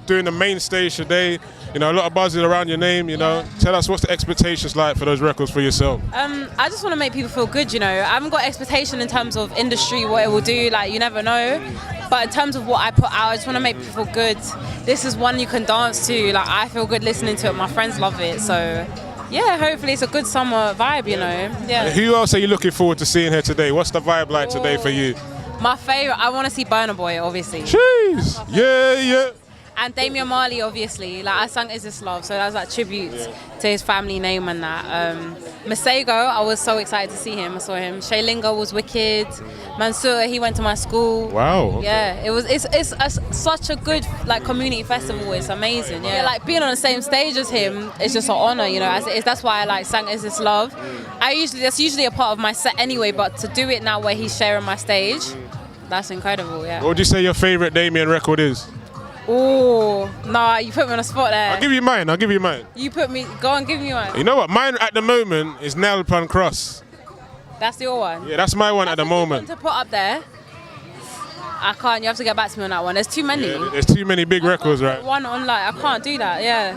doing the main stage today, a lot of buzzing around your name, Tell us what's the expectations like for those records for yourself? I just want to make people feel good, I haven't got expectation in terms of industry, what it will do, like you never know. But in terms of what I put out, I just want to make people feel good. This is one you can dance to, like I feel good listening to it, my friends love it, so yeah, hopefully it's a good summer vibe, Yeah. Who else are you looking forward to seeing here today? What's the vibe like today for you? My favourite, I want to see Burna Boy, obviously. Jeez! Yeah. And Damian Marley, obviously. Like I sang Is This Love, so that was like tribute to his family name and that. Masego, I was so excited to see him. I saw him. Shay Lingo was wicked. Mansour, he went to my school. Wow. Okay. Yeah, it's such a good like community festival. It's amazing. Yeah, like being on the same stage as him, it's just an honor, As it is. That's why I like sang Is This Love. That's usually a part of my set anyway, but to do it now where he's sharing my stage, that's incredible. Yeah. What would you say your favorite Damien record is? Oh, nah, you put me on a spot there. I'll give you mine. You put me, go on, give me one. You know what? Mine at the moment is Nail Upon Cross. That's your one? Yeah, that's my one at the moment. To put up there, I can't, you have to get back to me on that one. There's too many. Yeah, there's too many big records, right? One on I can't do that, yeah.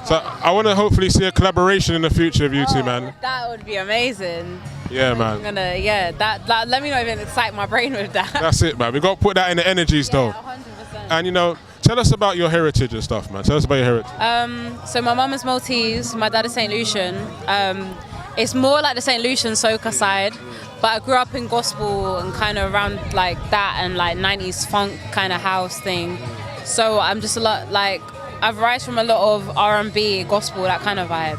So I want to hopefully see a collaboration in the future of you two, man. That would be amazing. Yeah, man. I'm gonna, that let me not even excite my brain with that. That's it, man. We got to put that in the energies, though. 100%. And tell us about your heritage and stuff, man. Tell us about your heritage. So my mum is Maltese, my dad is St. Lucian. It's more like the St. Lucian soca side, but I grew up in gospel and kind of around like that and like 90s funk kind of house thing. So I'm just a lot like, I've rise from a lot of R&B, gospel, that kind of vibe.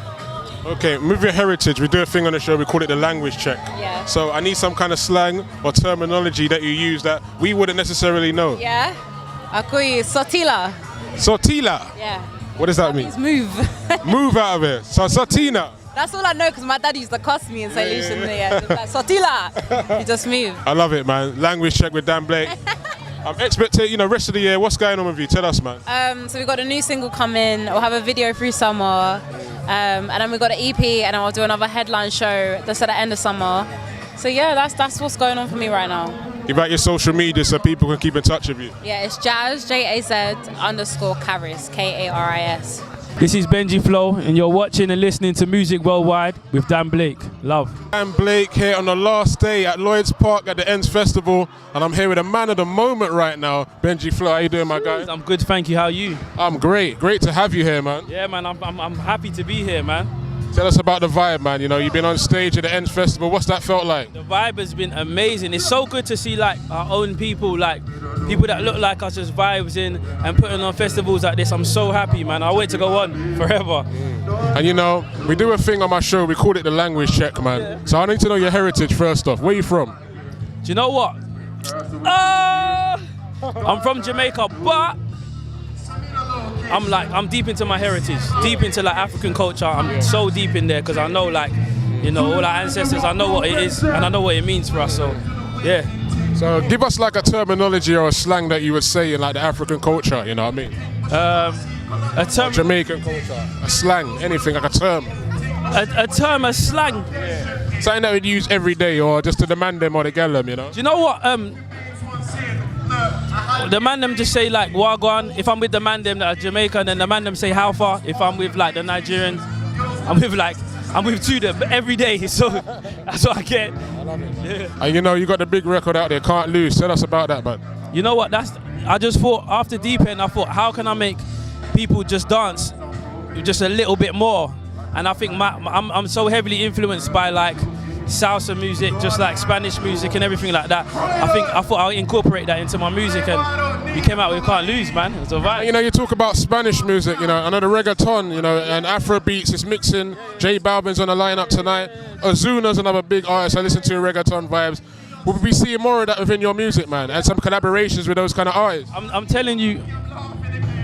Okay, with your heritage, we do a thing on the show, we call it the language check. Yeah. So I need some kind of slang or terminology that you use that we wouldn't necessarily know. Yeah. I call you Sotila. Sotila? Yeah. What does that mean? It's move. Move out of it. So Sotina. That's all I know because my dad used to cuss me in St. Lucian. Like, Sotila. You just move. I love it, man. Language check with Dan Blake. I'm expecting, rest of the year, what's going on with you? Tell us, man. So we've got a new single coming. We'll have a video through summer. And then we've got an EP and I'll do another headline show that's at the end of summer. So yeah, that's what's going on for me right now. Give out your social media so people can keep in touch with you. Yeah, it's Jazz, JAZ_Karis, KARIS. This is Benji Flow, and you're watching and listening to Music Worldwide with Dan Blake. Love. Dan Blake here on the last day at Lloyd's Park at the Ends Festival, and I'm here with a man of the moment right now, Benji Flow. How you doing, my guy? I'm good, thank you. How are you? I'm great. Great to have you here, man. Yeah, man. I'm happy to be here, man. Tell us about the vibe, man. You've been on stage at the Ends Festival. What's that felt like? The vibe has been amazing. It's so good to see like our own people, like people that look like us, just vibes in and putting on festivals like this. I'm so happy, man. I wait to go on forever. And we do a thing on my show. We call it the language check, man. Yeah. So I need to know your heritage first off. Where are you from? Do you know what? I'm from Jamaica, but I'm deep into my heritage, deep into like African culture. I'm so deep in there because I know all our ancestors. I know what it is and I know what it means for us. So, yeah. So give us like a terminology or a slang that you would say in like the African culture. You know what I mean? A term. Jamaican culture. A slang, anything like a term. A term, a slang. Yeah. Something that we'd use every day or just to demand them or to get them. Do you know what? The man them just say like Wagwan. If I'm with the man them that are Jamaican, then the man them say how far. If I'm with like the Nigerians, I'm with two them every day. So that's what I get. I love it. Yeah. And you got the big record out there, Can't Lose. Tell us about that, man. You know what? I just thought after Deep End, I thought how can I make people just dance just a little bit more? And I think I'm so heavily influenced by like salsa music, just like Spanish music and everything like that. I thought I'll incorporate that into my music, and we came out with Can't Lose, man. It's a vibe. You talk about Spanish music, I know the reggaeton, and Afro beats is mixing. J Balvin's on the lineup tonight. Ozuna's another big artist I listen to reggaeton vibes. Will we be seeing more of that within your music, man? And some collaborations with those kind of artists? I'm telling you,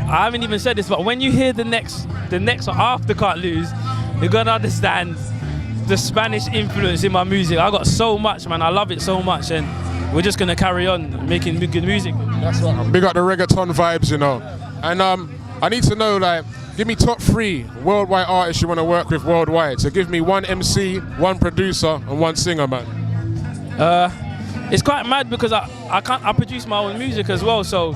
I haven't even said this, but when you hear the next after Can't Lose, you're gonna understand the Spanish influence in my music. I got so much, man. I love it so much, and we're just gonna carry on making good music. That's right. Big up the reggaeton vibes, And I need to know, like, Give me top 3 worldwide artists you want to work with worldwide. So give me 1 MC, 1 producer, and 1 singer, man. It's quite mad because I produce my own music as well, so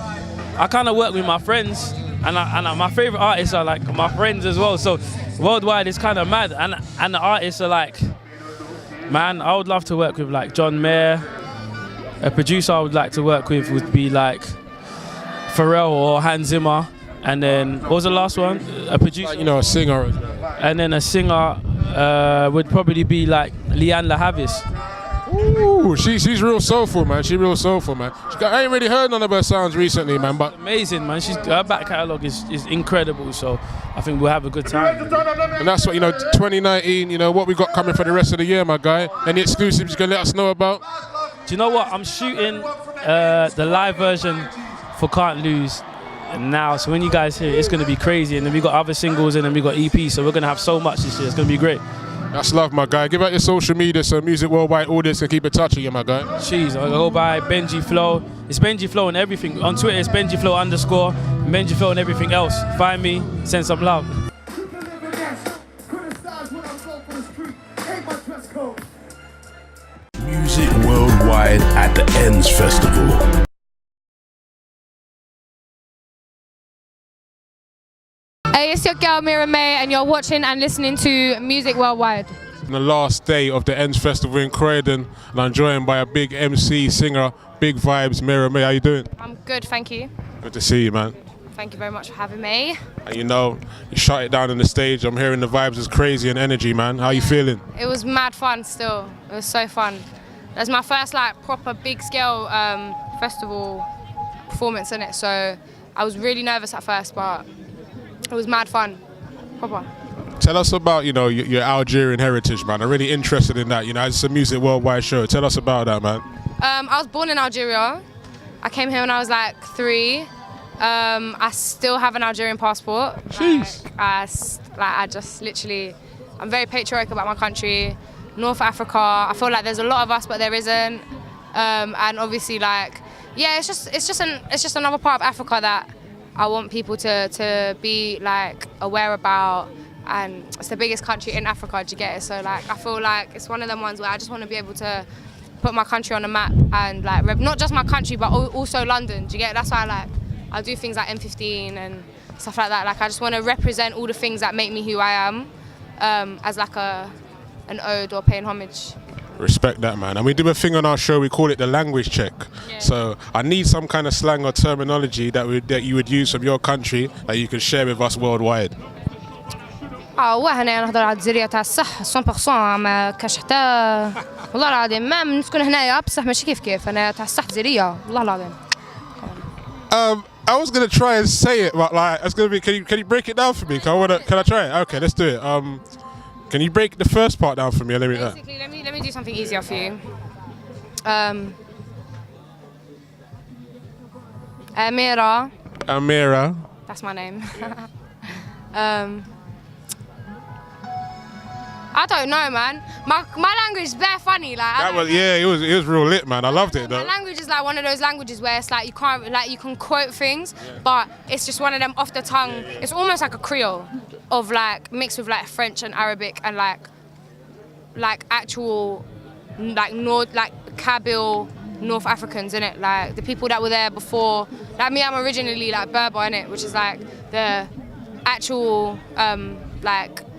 I kind of work with my friends, and my favorite artists are like my friends as well. So worldwide is kind of mad, and the artists are like, man, I would love to work with like John Mayer. A producer I would like to work with would be like Pharrell or Hans Zimmer. And then, what was the last one? A producer? Like, you know, a singer. And then a singer would probably be like Leanne LaHavis. Ooh, she's real soulful, man. She's real soulful, man. I ain't really heard none of her sounds recently, man. But amazing, man. Her back catalogue is incredible, so I think we'll have a good time. And that's what, 2019, what we got coming for the rest of the year, my guy. Any exclusives you can let us know about? Do you know what? I'm shooting the live version for Can't Lose now, so when you guys hear it, it's going to be crazy. And then we got other singles and then we got EPs, so we're going to have so much this year. It's going to be great. That's love, my guy. Give out your social media so Music Worldwide audience can keep in touch with you, my guy. Jeez, I go by Benji Flow. It's Benji Flow and everything. On Twitter, it's Benji Flow _ Benji Flow and everything else. Find me, send some love. Music Worldwide at the Ends Festival. Hey, it's your girl Mira May, and you're watching and listening to Music Worldwide. On the last day of the Ends Festival in Croydon, and I'm joined by a big MC, singer, big vibes, Mira May. How you doing? I'm good, thank you. Good to see you, man. Thank you very much for having me. And you shut it down on the stage. I'm hearing the vibes is crazy and energy, man. How you feeling? It was mad fun still. It was so fun. That's my first proper big scale festival performance in it, so I was really nervous at first, but it was mad fun, proper. Tell us about, your Algerian heritage, man. I'm really interested in that. It's a Music Worldwide show. Tell us about that, man. I was born in Algeria. I came here when I was like 3. I still have an Algerian passport. Jeez. I just literally, I'm very patriotic about my country. North Africa, I feel like there's a lot of us, but there isn't. And obviously, it's just another part of Africa that I want people to be aware about, and it's the biggest country in Africa. Do you get it? So I feel like it's one of them ones where I just want to be able to put my country on the map, and not just my country but also London. Do you get it? That's why I do things like M15 and stuff like that. I just want to represent all the things that make me who I am, as an ode or paying homage. Respect that, man. And we do a thing on our show, we call it the language check. Yeah. So I need some kind of slang or terminology that you would use from your country that you can share with us worldwide. هنا نهضر على الجزيرة تاع الصح 100%، ما كاش حتى والله العظيم ما نسكن هنايا بصح ماشي كيف أنا تاع الصح جزيرية والله العظيم. I was gonna try and say it, but it's gonna be. Can you break it down for me? Can I try it? Okay, let's do it. Can you break the first part down for me? Basically, let me do something easier for you. Amira. That's my name. I don't know, man. My language is very funny. It was real lit, man. I loved it though. My language is one of those languages where it's you can't you can quote things, but it's just one of them off the tongue. It's almost like a Creole of mixed with French and Arabic and actual Kabyle North Africans, innit? The people that were there before. Me, I'm originally Berber, innit? Which is the actual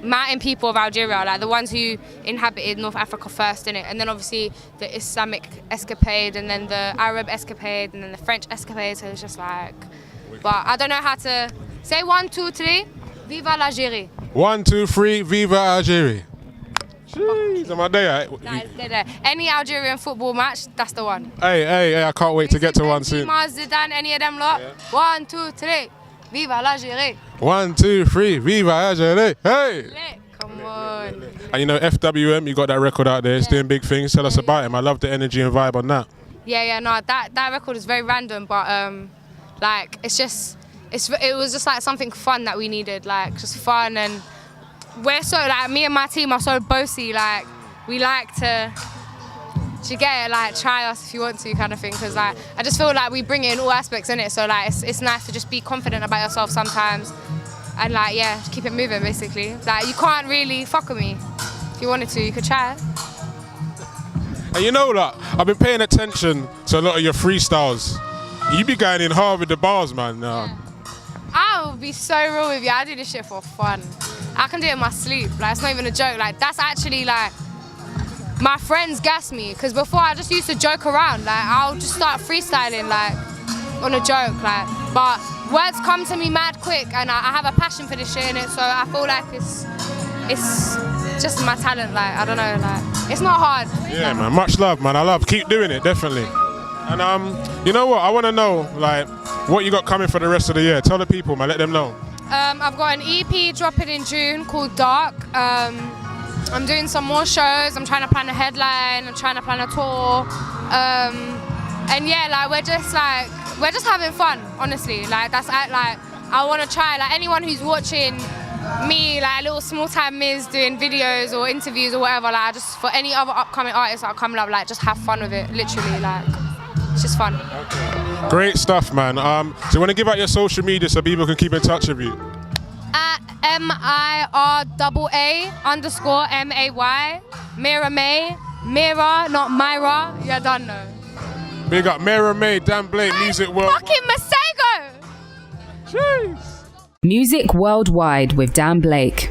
mountain people of Algeria, the ones who inhabited North Africa first, innit? And then obviously the Islamic escapade, and then the Arab escapade, and then the French escapade. So it's just but I don't know how to say 1, 2, 3. Viva l'Algérie. 1, 2, 3. Viva Algérie. Jeez, am I there? There. Any Algerian football match, that's the one. Hey, I can't wait to get to one soon. Zidane, any of them lot. 1, 2, 3. Viva l'Algérie. 1, 2, 3. Viva Algérie. Hey. Come on. And FWM, you got that record out there. It's doing big things. Tell us about him. I love the energy and vibe on that. Yeah, no, that record is very random, but it was just something fun that we needed, just fun, and we're so me and my team are so bossy, we like to get it, try us if you want to, kind of thing, because I just feel we bring it in all aspects in it, so it's nice to just be confident about yourself sometimes, and like, yeah, just keep it moving basically. Like, you can't really fuck with me. If you wanted to, you could try. And you know that I've been paying attention to a lot of your freestyles. You be going in hard with the bars, man. I will be so real with you. I do this shit for fun. I can do it in my sleep. Like, it's not even a joke. Like, that's actually like, my friends gas me, because before I just used to joke around. Like, I'll just start freestyling, like, on a joke, like, but words come to me mad quick, and I have a passion for this shit in it, so I feel like it's just my talent, like, I don't know, like, it's not hard. Yeah, man, much love, man. Keep doing it, definitely. And you know what, I want to know, like, what you got coming for the rest of the year. Tell the people, man, let them know. I've got an EP dropping in June called Dark. I'm doing some more shows. I'm trying to plan a headline. I'm trying to plan a tour. And yeah, like, we're just having fun, honestly. Like, I want to try, like, anyone who's watching me, like, a little small time Miz doing videos or interviews or whatever, like, just for any other upcoming artists that are coming up, like, just have fun with it, literally, like, it's just fun. Great stuff, man. So you want to give out your social media so people can keep in touch with you? At MIRAA_MAY, Mira May, Mira, not Myra, you don't know. Big up Mira May, Dan Blake, Music Worldwide. Fucking Masego! Jeez. Music Worldwide with Dan Blake.